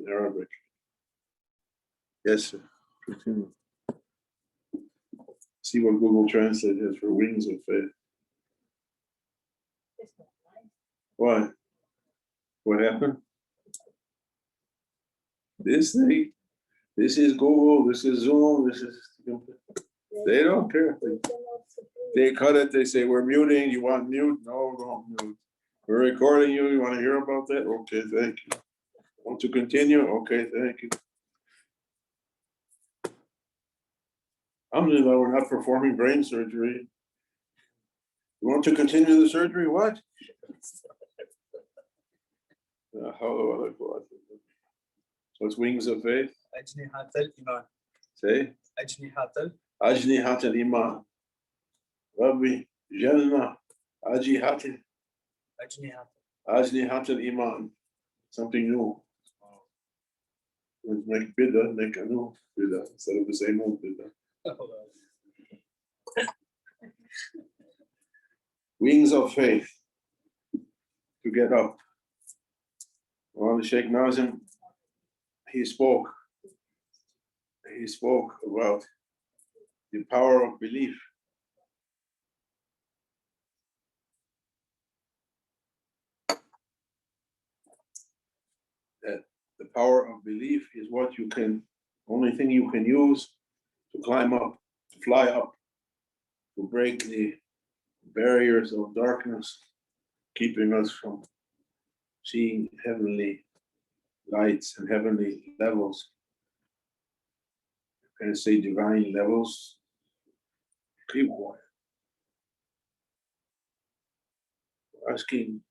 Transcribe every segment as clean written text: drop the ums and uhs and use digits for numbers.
in Arabic. Yes, sir. Continue. See what Google Translate has for wings of faith. What? What happened? This thing, this is Google, this is Zoom, this is, they don't care. They cut it, they say, we're muting, you want mute? No, don't mute. We're recording you, you want to hear about that? Okay, thank you. Want to continue? Okay, thank you. Alhamdulillah, we're not performing brain surgery. You want to continue the surgery? What? What's wings of faith? Say. أجنحة الإيمان. Rabbi, Jannah, أجنحة الإيمان. Something new. Let's make bid'ah, make a new bid'ah instead of the same old bid'ah. Wings of faith to get up. Well, Shaykh Nazim, he spoke about the power of belief. That the power of belief is what you can, only thing you can use to climb up, to fly up, to break the barriers of darkness, keeping us from seeing heavenly lights and heavenly levels. Can I say divine levels? Keep quiet. Asking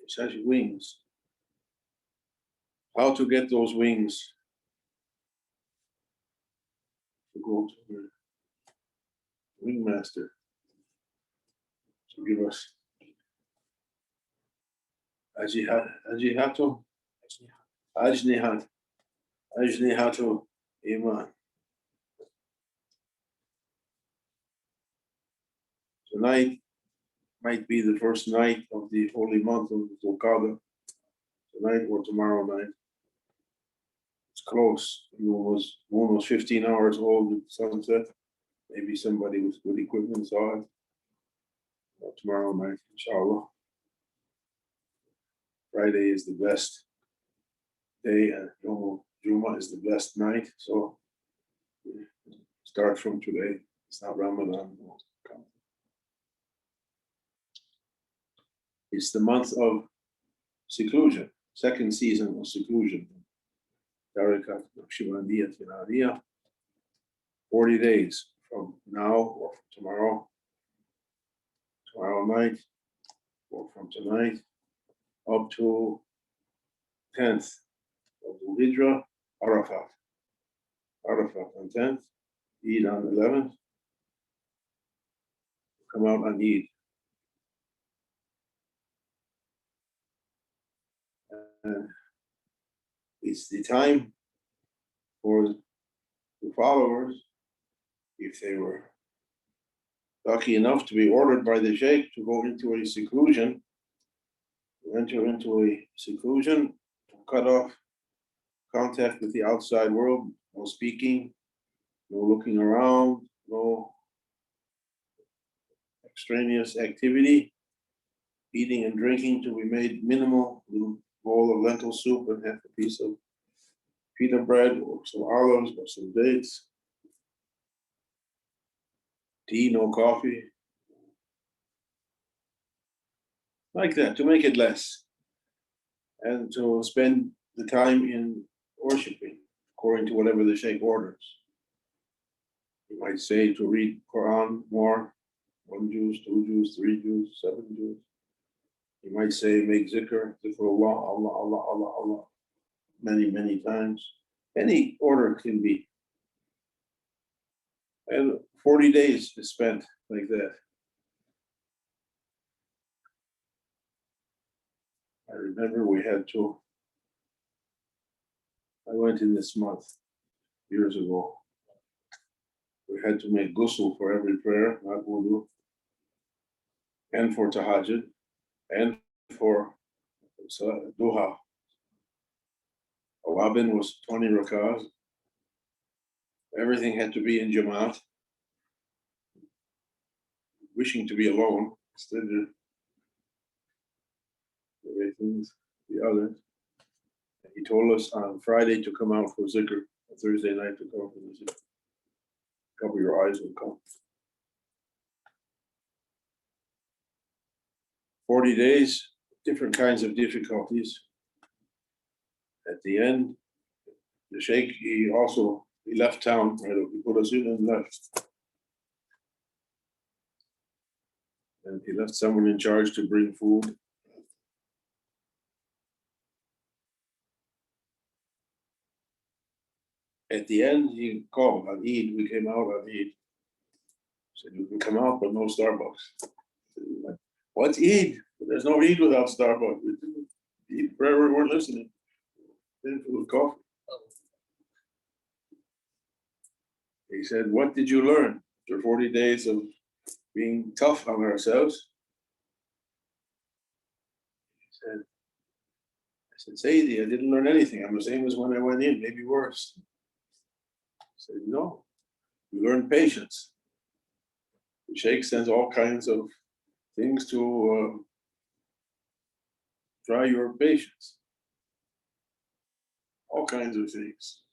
such wings. How to get those wings to go to the wingmaster to give us ajihatu iman. Tonight might be the first night of the holy month of Zulqa'dah. Tonight or tomorrow night. It's close. The moon was 15 hours old at sunset. Maybe somebody with good equipment saw it. Or tomorrow night, inshallah. Friday is the best day, and Yom Juma is the best night. So start from today. It's not Ramadan. It's the month of seclusion, second season of seclusion. 40 days from now or from tomorrow night, or from tonight, up to 10th of the Hijrah, Arafat on 10th, Eid on 11th, come out on Eid. And it's the time for the followers, if they were lucky enough to be ordered by the Shaykh to go into a seclusion, to enter into a seclusion, to cut off contact with the outside world, no speaking, no looking around, no extraneous activity, eating and drinking to be made minimal, a little bowl of lentil soup and half a piece of pita bread or some olives or some dates. Tea, no coffee. Like that, to make it less. And to spend the time in worshiping according to whatever the Shaykh orders. You might say to read Quran more, 1 juz, 2 juz, 3 juz, 7 juz. You might say make zikr, zikrullah, Allah, Allah, Allah, Allah, many, many times. Any order can be. And 40 days is spent like that. I remember we had to, I went in this month, years ago. We had to make ghusl for every prayer, not wudu, and for tahajjud, and for duha. Awabin was 20 rakahs. Everything had to be in Jamaat. Wishing to be alone instead of the others. He told us on Friday to come out for zikr, on Thursday night to come for the zikr. Cover your eyes and come. 40 days, different kinds of difficulties. At the end, the Sheikh, he left town, right? He put us in and left. And he left someone in charge to bring food. At the end, he called on Eid. We came out on Eid. Said, you can come out, but no Starbucks. Said, what's Eid? There's no Eid without Starbucks. Eid, we weren't listening. Then for the coffee. He said, what did you learn after 40 days of being tough on ourselves? I said, Sayyidi, I didn't learn anything. I'm the same as when I went in, maybe worse. He said, no, you learn patience. The Sheikh sends all kinds of things to try your patience. All kinds of things.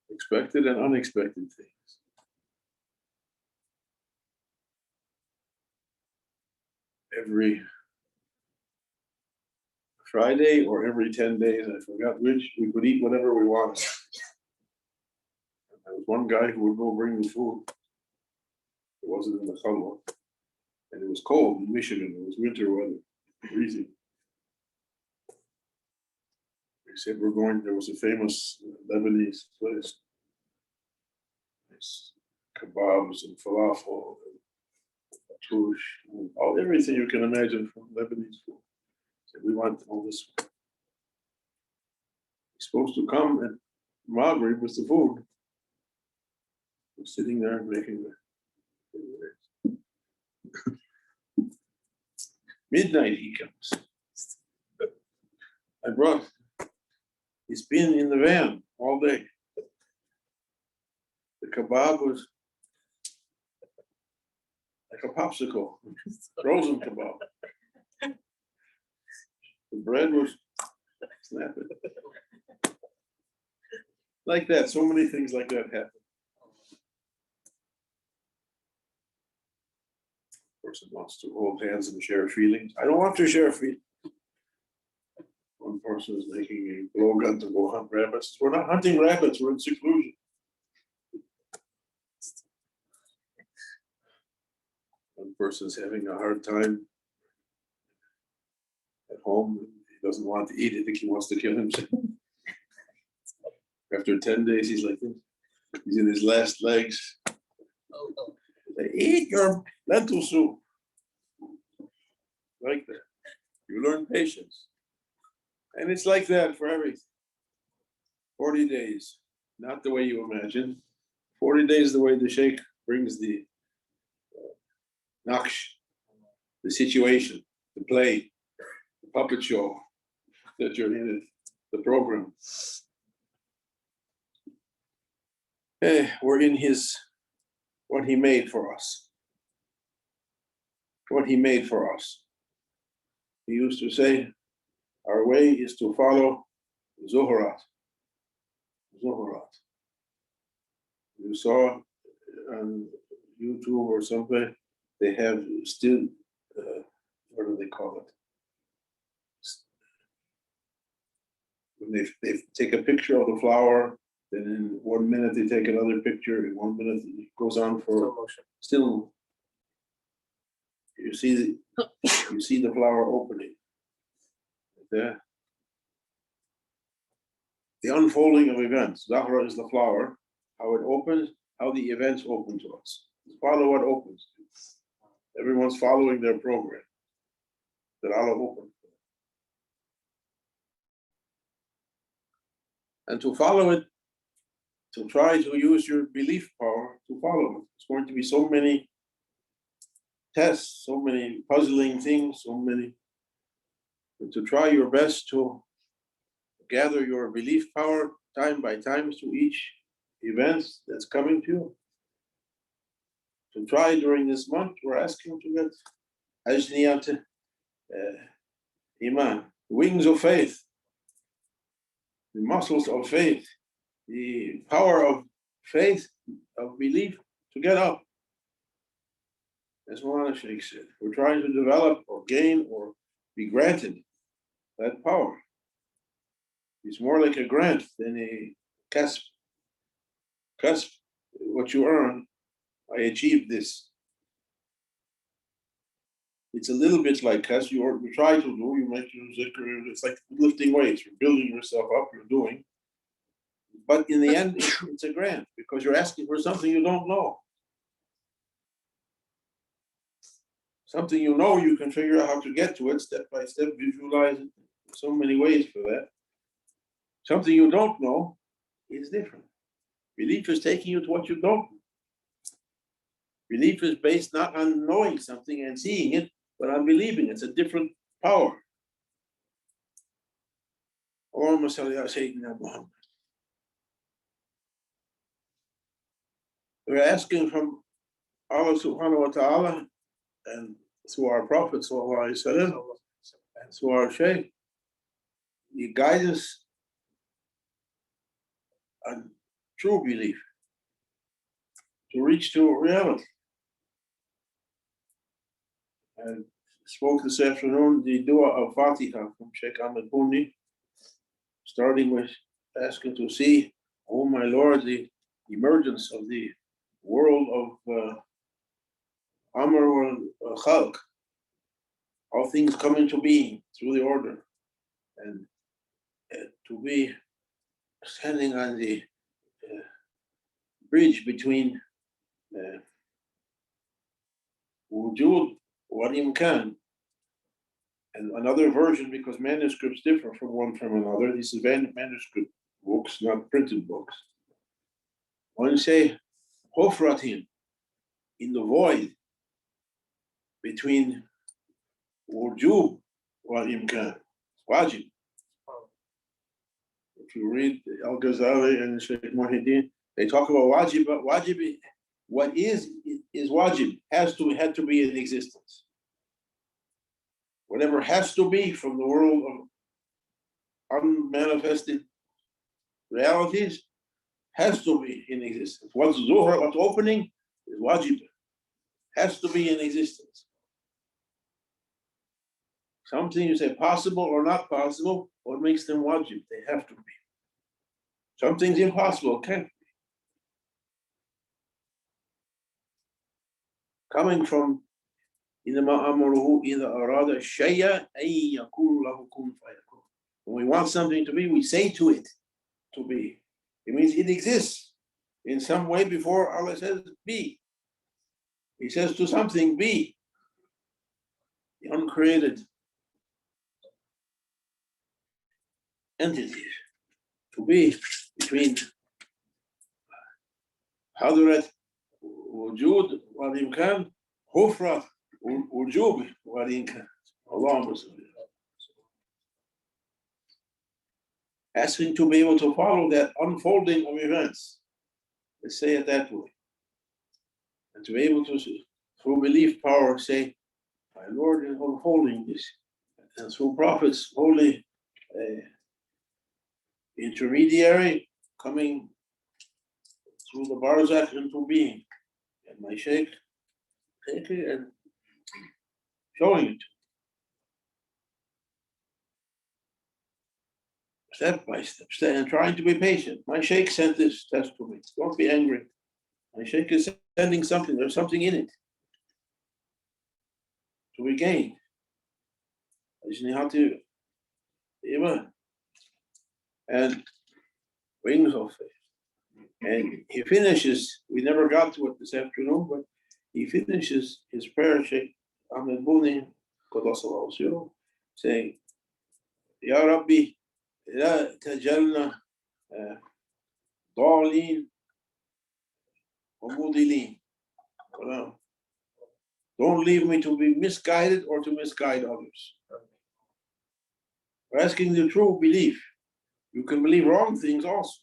Expected and unexpected things. Every Friday or every 10 days, I forgot which, we could eat whatever we wanted. There was one guy who would go bring the food. It wasn't in the khalwa. And it was cold in Michigan, it was winter weather, freezing. They said there was a famous Lebanese place. It's kebabs and falafel and tush, and everything you can imagine from Lebanese food. So we want all this. He's supposed to come at Maghrib with the food. We're sitting there making the midnight he comes. He's been in the van all day. The kebab was like a popsicle, frozen kebab. The bread was snapping. Like that, so many things like that happen. Person wants to hold hands and share feelings. I don't want to share feelings. One person is making a blowgun to go hunt rabbits. We're not hunting rabbits, we're in seclusion. One person's having a hard time at home. He doesn't want to eat. I think he wants to kill himself. After 10 days, he's like this. He's in his last legs. They eat your lentil soup. Like that. You learn patience. And it's like that for everything. 40 days, not the way you imagine. 40 days the way the Sheikh brings the naqsh, the situation, the play, the puppet show that you're in it, the program. We're in what he made for us. What he made for us. He used to say, our way is to follow Zuhurat. Zuhurat. You saw on YouTube or something, they have still, what do they call it? When they take a picture of the flower, then in 1 minute they take another picture, in 1 minute it goes on for still. You see the flower opening. The unfolding of events. Zahra is the flower, how it opens, how the events open to us. Follow what opens. Everyone's following their program that Allah opened. And to follow it, to try to use your belief power to follow it. It's going to be so many tests, so many puzzling things, so many. But to try your best to gather your belief power time by time through each event that's coming to you. To try during this month, we're asking to get Ajniyat Iman, wings of faith, the muscles of faith, the power of faith, of belief to get up. As Maulana Shaykh said, we're trying to develop or gain or be granted that power. It's more like a grant than a kasb. Kasb, what you earn, I achieved this. It's a little bit like kasb, you try to do, you make your zikr, it's like lifting weights, you're building yourself up, you're doing. But in the end, it's a grant because you're asking for something you don't know. Something you know, you can figure out how to get to it step by step, visualize it. So many ways for that. Something you don't know is different. Belief is taking you to what you don't know. Belief is based not on knowing something and seeing it, but on believing. It's a different power. Allahumma salli ala Sayyidina Muhammad. We're asking from Allah subhanahu wa ta'ala and through our Prophet sallallahu alaihi wasallam and through our Shaykh, He guides us on true belief to reach to reality. And spoke this afternoon the dua of Fatiha from Shaykh Abdul Haqq, starting with asking to see, oh my Lord, the emergence of the world of Amr wal Khalq, all things come into being through the order, and to be standing on the bridge between wujud wal imkan, and another version, because manuscripts differ from one from another. These are manuscript books, not printed books. One say hufratin, in the void between wujub wal imkan, wajib. If you read Al Ghazali and Shaykh Muhyiddin, they talk about wajib, but wajib, what is wajib, had to be in existence. Whatever has to be from the world of unmanifested realities has to be in existence. What's zuhra, what's opening, is wajib, has to be in existence. Something you say possible or not possible, what makes them wajib? They have to be. Something's impossible, can't be. Coming from إنما أمره إذا أراد الشيء أن يقول له كن فيكون. When we want something to be, we say to it to be. It means it exists in some way before Allah says be. He says to something be. The uncreated entities to be between Hadrat Wujud wal Imkan, Hufrat Wujub wal Imkan. Allahumma salli. Asking to be able to follow that unfolding of events. Let's say it that way. And to be able to, through belief power, say, my Lord is unfolding this. And through prophets, holy intermediary, coming through the barzakh into being. And my Shaykh, taking it and showing it. Step by step, and trying to be patient. My Shaykh sent this test to me. Don't be angry. My Shaykh is sending something. There's something in it to be gained. I just need how to Iman and wings of faith. And he finishes. We never got to it this afternoon, but he finishes his prayer, Shaykh Ahmed Buni, Qaddasallahu, saying, Ya Rabbi, لا تجعلنا ضالين ومضلين. Don't leave me to be misguided or to misguide others. We're asking the true belief You can believe wrong things also.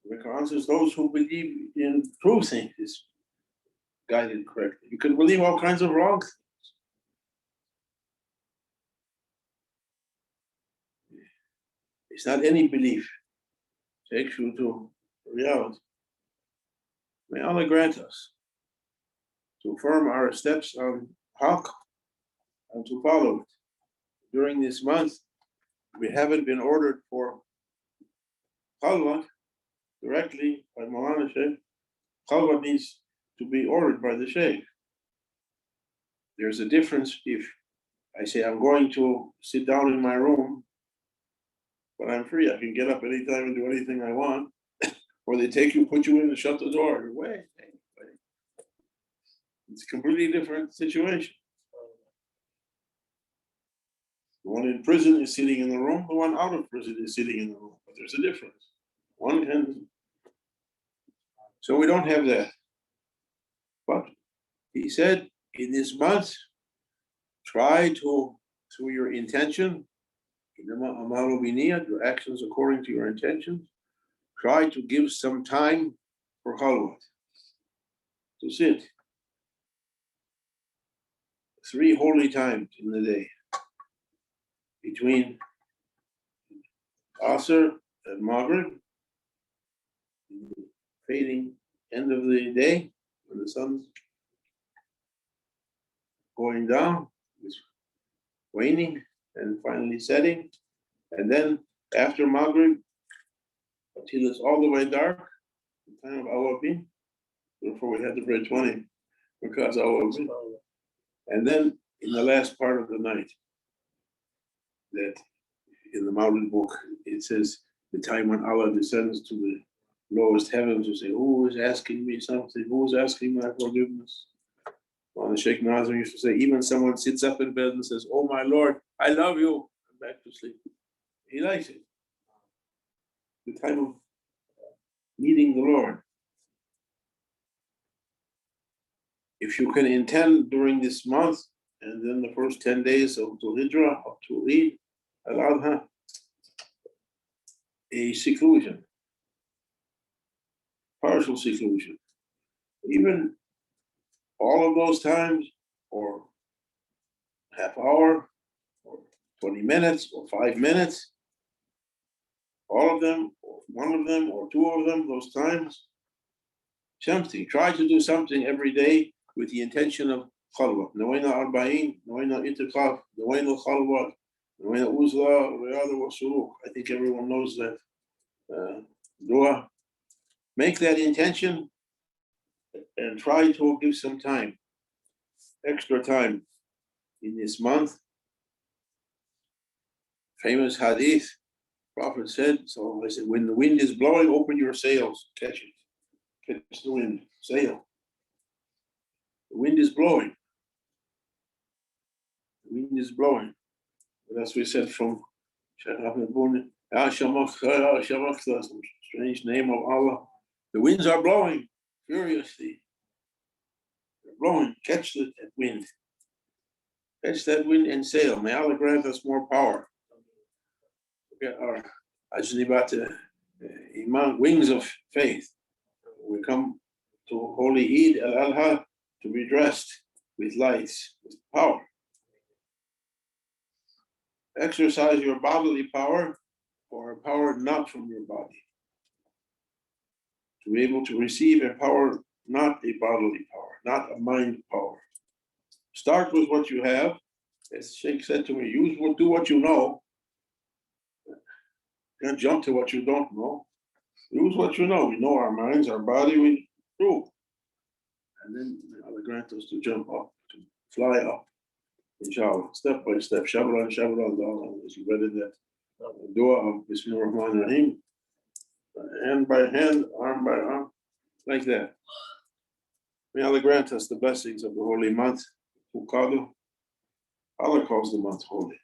Because there's those who believe in true things is guided correctly. You can believe all kinds of wrong things. It's not any belief takes you to reality. May Allah grant us to affirm our steps on Haqq and to follow it. During this month, we haven't been ordered for Khalwa directly by Maulana Shaykh. Khalwa needs to be ordered by the Shaykh. There's a difference if I say I'm going to sit down in my room, but I'm free. I can get up anytime and do anything I want. Or they take you, put you in and shut the door. You're away. It's a completely different situation. The one in prison is sitting in the room, the one out of prison is sitting in the room. But there's a difference. One can. So we don't have that. But he said, in this month, try to, through your intention, your actions according to your intentions, try to give some time for khalwat, to sit. 3 holy times in the day, between Asr and Maghrib, the fading end of the day, when the sun's going down, it's waning and finally setting, and then after Maghrib, until it's all the way dark, the time of Awabin, before we had to pray 20, because Awabin. And then in the last part of the night, that in the mountain book, it says the time when Allah descends to the lowest heavens to say, who is asking me something? Who is asking my forgiveness? Well, the Sheikh Nazim used to say, even someone sits up in bed and says, oh my Lord, I love you. I'm back to sleep. He likes it. The time of meeting the Lord. If you can intend during this month, and then the first 10 days of Dhul Hijrah up to Eid al-Adha, a seclusion, partial seclusion. Even all of those times, or half hour, or 20 minutes, or 5 minutes, all of them, or one of them, or 2 of them, those times, something. Try to do something every day with the intention of khalwa. Nawayna arba'in, nawayna itiqaf, nawayna khalwa, nawayna uzla, riyada wa suruk. I think everyone knows that dua. Make that intention and try to give some time, extra time in this month. Famous hadith, Prophet said, so I said, when the wind is blowing, open your sails, catch it, catch the wind, sail. The wind is blowing. The wind is blowing. That's what we said from Shaykh Abdul Haqq, some strange name of Allah. The winds are blowing furiously. They're blowing. Catch that wind. Catch that wind and sail. May Allah grant us more power. Get our ajnibat iman, wings of faith. We come to Holy Eid al-Adha to be dressed with lights, with power. Exercise your bodily power for a power not from your body. To be able to receive a power, not a bodily power, not a mind power. Start with what you have. As Sheikh said to me, do what you know. Don't jump to what you don't know. Use what you know. We know our minds, our body, we do. And then Allah grant us to jump up, to fly up, inshallah, step by step, shabran, shabran, as you read in that dua of Bismillah ar-Rahman ar-Rahim, hand by hand, arm by arm, like that. May Allah grant us the blessings of the holy month, Qadr. Allah calls the month holy.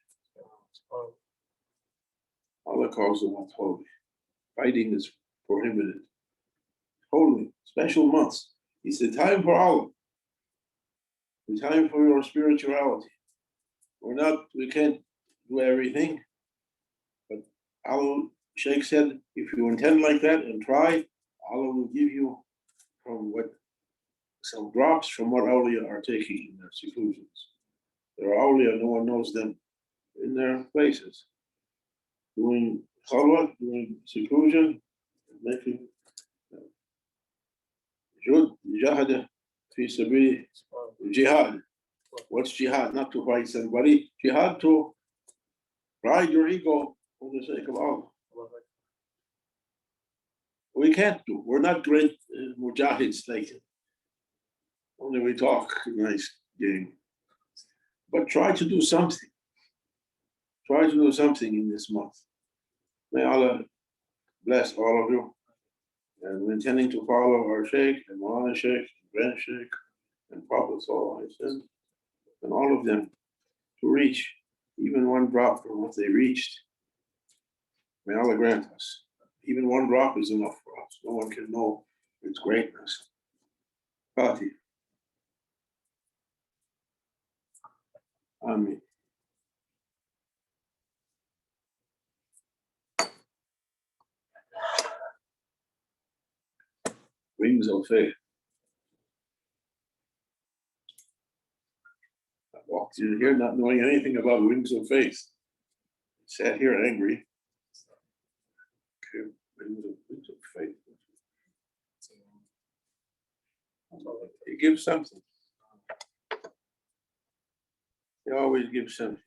Allah calls the month holy. Fighting is prohibited. Holy, special months. It's the time for Allah. The time for your spirituality. We can't do everything, but Allah, Sheikh said, if you intend like that and try, Allah will give you from what some drops from what awliya are taking in their seclusions. There are awliya, no one knows them in their places, doing khalwa, doing seclusion, making jihad fi sabil jihad. What's jihad? Not to fight somebody. Jihad to ride your ego for the sake of Allah. We can't do. We're not great mujahids like only we talk nice game. But try to do something. Try to do something in this month. May Allah bless all of you. And we're intending to follow our Shaykh and Maulana Shaykh, Grand Shaykh, and Prophet and all of them to reach even one drop from what they reached. May Allah grant us. Even one drop is enough for us. No one can know its greatness. Fatih. Amen. Wings of faith. I walked in here not knowing anything about wings of faith. Sat here angry. Okay, wings of faith. He gives something. He always gives something.